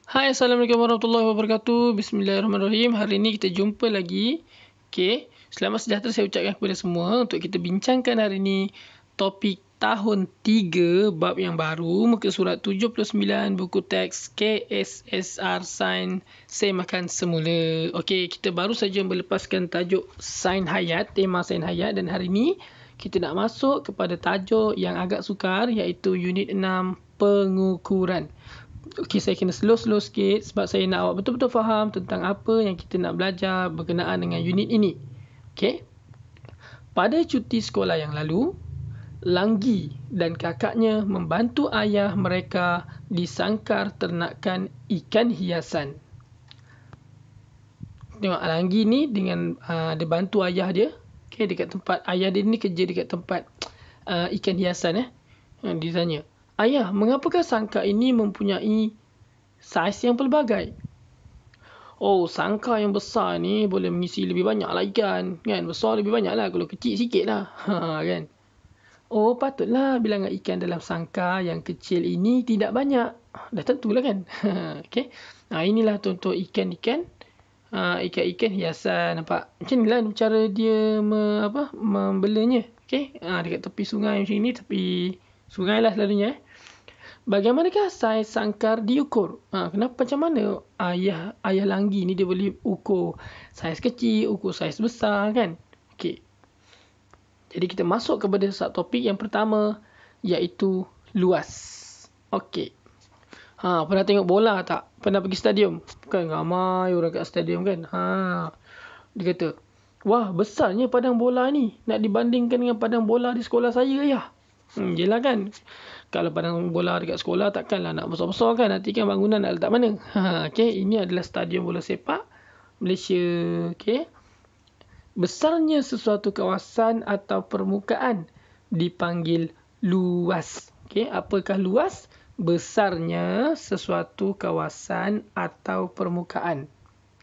Hai, Assalamualaikum warahmatullahi wabarakatuh. Bismillahirrahmanirrahim. Hari ini kita jumpa lagi. Okey, selamat sejahtera saya ucapkan kepada semua untuk kita bincangkan hari ini topik tahun 3 bab yang baru, muka surat 79, buku teks KSSR Sains Semakan Semula. Okey, kita baru saja melepaskan tajuk Sains Hayat, tema Sains Hayat, dan hari ini kita nak masuk kepada tajuk yang agak sukar iaitu unit 6 pengukuran. Okey, saya kena slow sikit sebab saya nak awak betul-betul faham tentang apa yang kita nak belajar berkenaan dengan unit ini. Okey. Pada cuti sekolah yang lalu, Langgi dan kakaknya membantu ayah mereka di sangkar ternakan ikan hiasan. Tengok Langgi ni dengan dia bantu ayah dia. Okey, dekat tempat ayah dia ni kerja dekat tempat ikan hiasan. Dia tanya, "Ayah, mengapakah sangkar ini mempunyai saiz yang pelbagai?" "Oh, sangkar yang besar ni boleh mengisi lebih banyak lah ikan. Kan? Besar lebih banyak lah. Kalau kecil sikit lah." Kan? "Oh, patutlah bilangan ikan dalam sangkar yang kecil ini tidak banyak." Dah tentulah kan? Okay. Inilah contoh ikan-ikan. Ikan-ikan hiasan. Nampak? Macam ni lah cara dia membelanya. Okay. Dekat tepi sungai macam ni. Tepi sungai lah selalunya. Bagaimanakah saiz sangkar diukur? Kenapa macam mana ayah Langgi ni dia boleh ukur saiz kecil, ukur saiz besar kan? Okey. Jadi kita masuk kepada topik yang pertama iaitu luas. Okey. Pernah tengok bola tak? Pernah pergi stadium? Kan ramai orang kat stadium kan? Dia kata, "Wah, besarnya padang bola ni. Nak dibandingkan dengan padang bola di sekolah saya, ayah." Yelah kan. Kalau padang bola dekat sekolah takkanlah nak besar-besar kan. Nanti kan bangunan nak letak mana. Okay. Ini adalah stadium bola sepak Malaysia. Okay. Besarnya sesuatu kawasan atau permukaan dipanggil luas. Okay. Apakah luas? Besarnya sesuatu kawasan atau permukaan.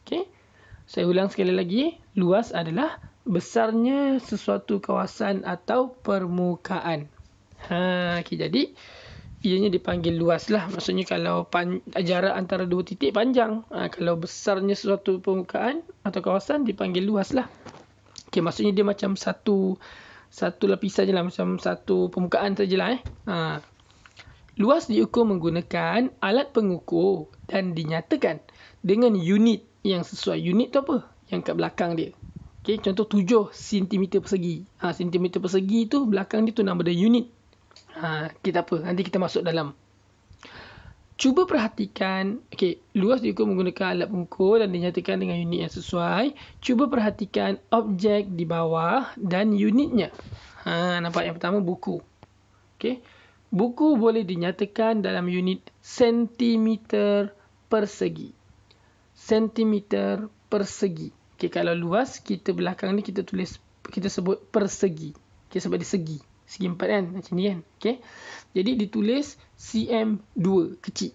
Okay. Saya ulang sekali lagi. Luas adalah besarnya sesuatu kawasan atau permukaan. Okay, jadi ianya dipanggil luas lah. Maksudnya kalau jarak antara dua titik panjang. Kalau besarnya sesuatu permukaan atau kawasan dipanggil luas lah. Okay, maksudnya dia macam satu lapisan je lah. Macam satu permukaan sajalah. Luas diukur menggunakan alat pengukur dan dinyatakan dengan unit yang sesuai. Unit tu apa? Yang kat belakang dia. Okay, contoh 7 cm persegi. Cm persegi tu belakang dia tu nama dia unit. Kita apa? Nanti kita masuk dalam. Cuba perhatikan. Okay, luas diukur menggunakan alat pengukur dan dinyatakan dengan unit yang sesuai. Cuba perhatikan objek di bawah dan unitnya. Nampak yang pertama buku. Okay. Buku boleh dinyatakan dalam unit sentimeter persegi. Sentimeter persegi. Okay, kalau luas, kita belakang ni kita sebut persegi. Okay, sebab dia segi. Segi 4 kan? Macam ni kan? Okay. Jadi ditulis cm2 kecil.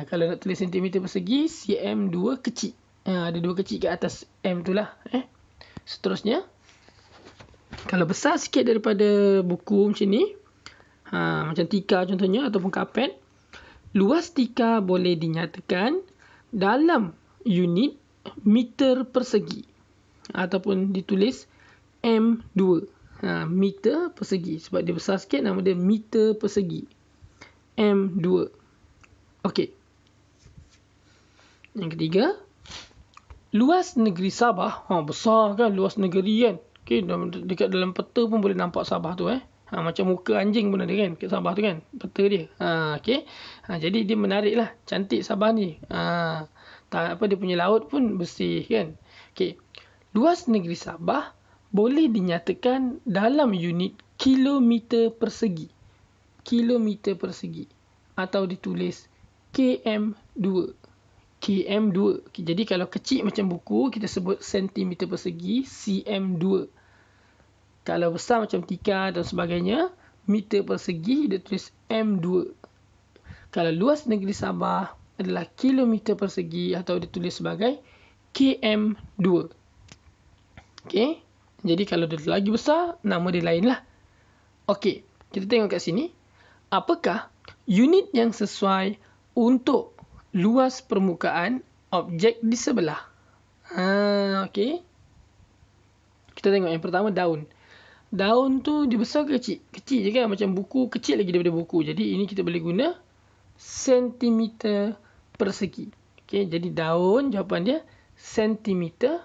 Kalau nak tulis sentimeter persegi, cm2 kecil. Ada 2 kecil kat atas m tu lah. Seterusnya, kalau besar sikit daripada buku macam ni, macam tika contohnya ataupun kapet, luas tika boleh dinyatakan dalam unit meter persegi ataupun ditulis m2. Meter persegi. Sebab dia besar sikit, nama dia meter persegi. M2. Okey. Yang ketiga, luas negeri Sabah. Besar kan luas negeri kan. Okay, dekat dalam peta pun boleh nampak Sabah tu. Macam muka anjing pun ada kan kat Sabah tu kan. Peta dia. Okay. Jadi dia menarik lah. Cantik Sabah ni. Dia punya laut pun bersih kan. Okay. Luas negeri Sabah boleh dinyatakan dalam unit kilometer persegi. Kilometer persegi. Atau ditulis km2. km2. Jadi kalau kecil macam buku, kita sebut sentimeter persegi, cm2. Kalau besar macam tika dan sebagainya, meter persegi, dia tulis m2. Kalau luas negeri Sabah adalah kilometer persegi atau ditulis sebagai km2. Okay. Jadi kalau dia lagi besar, nama dia lain lah. Okey, kita tengok kat sini. Apakah unit yang sesuai untuk luas permukaan objek di sebelah. Okey. Kita tengok yang pertama, daun. Daun tu dia besar ke kecil? Kecil je kan, macam buku, kecil lagi daripada buku. Jadi ini kita boleh guna sentimeter persegi. Okey, jadi daun, jawapan dia sentimeter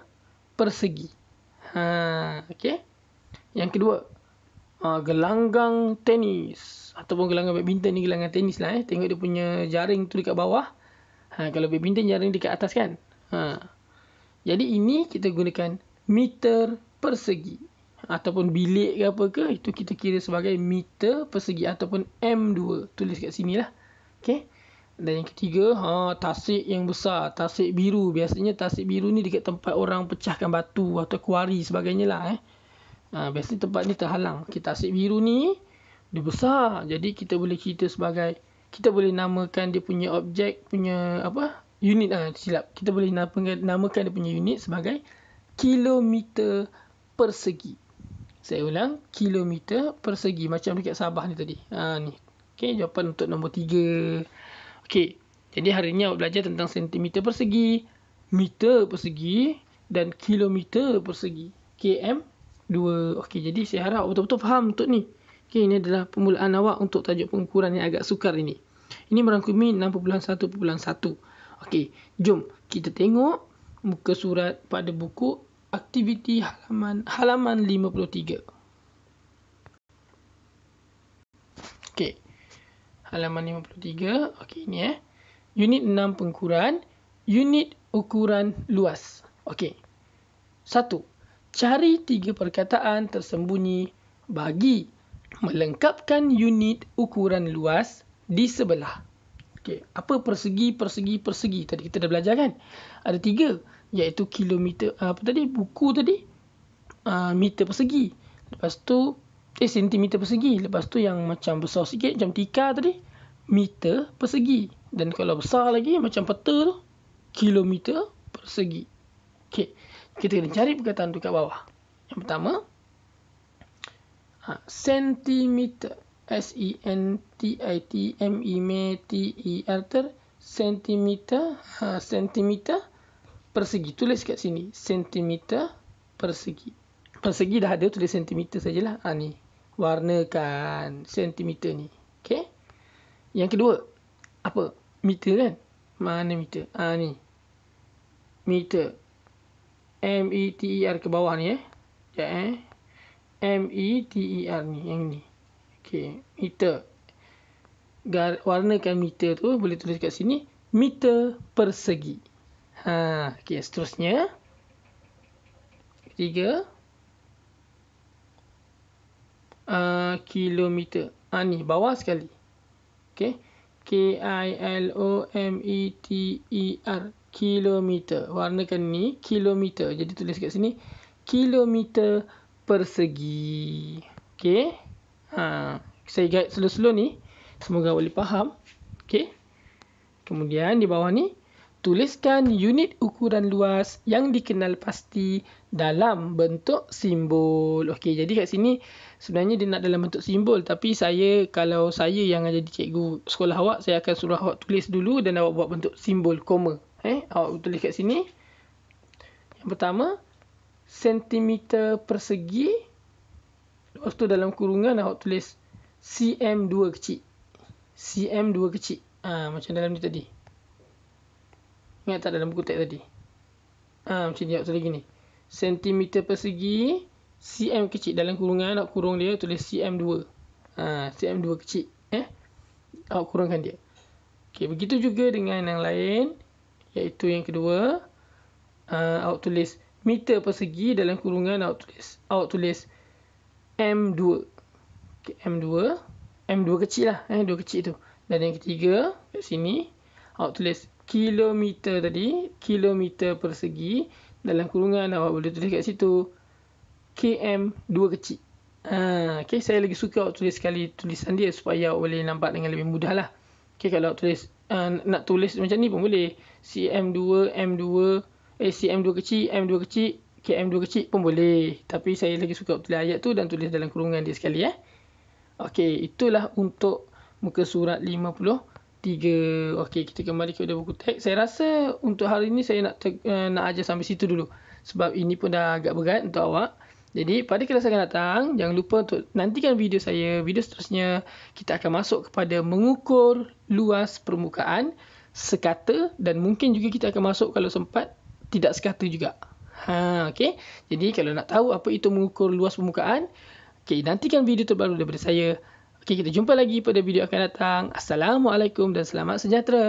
persegi. Okey. Yang kedua, gelanggang tenis ataupun gelanggang badminton ni, gelanggang tenis lah. Tengok dia punya jaring tu dekat bawah. Kalau badminton jaring dekat atas kan. Jadi ini kita gunakan meter persegi ataupun bilik ke apa ke, itu kita kira sebagai meter persegi ataupun M2. Tulis kat sini lah. Okey. Dan yang ketiga, tasik yang besar, tasik biru. Biasanya tasik biru ni dekat tempat orang pecahkan batu atau kuari sebagainya lah. Biasanya tempat ni terhalang. Tasik biru ni dia besar. Jadi kita boleh cerita sebagai, kita boleh namakan dia punya objek punya unit. Silap. Kita boleh namakan dia punya unit sebagai kilometer persegi. Saya ulang, kilometer persegi. Macam dekat Sabah ni tadi. Ni. Okey, jawapan untuk nombor 3. Okey. Jadi hari ni awak belajar tentang sentimeter persegi, meter persegi dan kilometer persegi. KM2. Okey, jadi saya harap betul-betul faham untuk ni. Okey, ini adalah permulaan awak untuk tajuk pengukuran yang agak sukar ini. Ini merangkumi 6.1.1. Okey, jom kita tengok muka surat pada buku aktiviti halaman 53. Okey. Halaman 53. Okey, ini Unit 6 pengukuran. Unit ukuran luas. Okey. 1. Cari 3 perkataan tersembunyi bagi melengkapkan unit ukuran luas di sebelah. Okey, apa persegi tadi kita dah belajar kan? Ada 3, iaitu kilometer, buku tadi, meter persegi. Lepas tu sentimeter persegi. Lepas tu yang macam besar sikit macam tika tadi, meter persegi. Dan kalau besar lagi macam peta tu, kilometer persegi. Okey, kita kena cari perkataan tu kat bawah. Yang pertama, sentimeter, sentimeter, sentimeter persegi. Tulis kat sini, sentimeter persegi. Persegi dah ada, tulis sentimeter sajalah. Ni, warnakan sentimeter ni. Okey. Yang kedua, apa? Meter kan? Mana meter? Ni. Meter. M-E-T-E-R ke bawah ni M-E-T-E-R ni, yang ni. Okey, meter. Warnakan meter tu, boleh tulis kat sini, meter persegi. Okey, seterusnya. Ketiga, kilometer. Ni, bawah sekali. Okey. K-I-L-O-M-E-T-E-R. Kilometer. Warnakan ni, kilometer. Jadi tulis kat sini, kilometer persegi. Okey. Saya guide slow-slow ni. Semoga boleh faham. Okey. Kemudian di bawah ni, tuliskan unit ukuran luas yang dikenal pasti dalam bentuk simbol. Okey, jadi kat sini sebenarnya dia nak dalam bentuk simbol. Tapi kalau saya yang jadi cikgu sekolah awak, saya akan suruh awak tulis dulu dan awak buat bentuk simbol koma. Awak tulis kat sini. Yang pertama, sentimeter persegi. Lepas tu dalam kurungan awak tulis cm2 kecil. cm2 kecil. Macam dalam ni tadi. Ingat tak dalam buku teks tadi? Macam ni awak tulis gini. Sentimeter persegi, cm kecil. Dalam kurungan awak kurung dia, tulis cm2. cm2 kecil. Awak kurungkan dia. Okey, begitu juga dengan yang lain. Iaitu yang kedua. Awak tulis meter persegi, dalam kurungan awak tulis M2. Okay, M2. M2 kecil lah. 2 kecil tu. Dan yang ketiga, kat sini, awak tulis kilometer tadi. Kilometer persegi. Dalam kurungan awak boleh tulis kat situ KM2 kecil. Okay, saya lagi suka awak tulis sekali tulisan dia supaya awak boleh nampak dengan lebih mudah lah. Okay, kalau awak tulis, nak tulis macam ni pun boleh. CM2, M2, CM2 kecil, M2 kecil, KM2 kecil pun boleh. Tapi saya lagi suka tulis ayat tu dan tulis dalam kurungan dia sekali. Okey, itulah untuk muka surat 53. Okey, kita kembali kepada buku teks. Saya rasa untuk hari ini saya nak ajar sampai situ dulu. Sebab ini pun dah agak berat untuk awak. Jadi pada kelas akan datang, jangan lupa untuk nantikan video saya. Video seterusnya kita akan masuk kepada mengukur luas permukaan sekata, dan mungkin juga kita akan masuk kalau sempat tidak sekata juga. Okey. Jadi kalau nak tahu apa itu mengukur luas permukaan, okey, nantikan video terbaru daripada saya. Okey, kita jumpa lagi pada video akan datang. Assalamualaikum dan selamat sejahtera.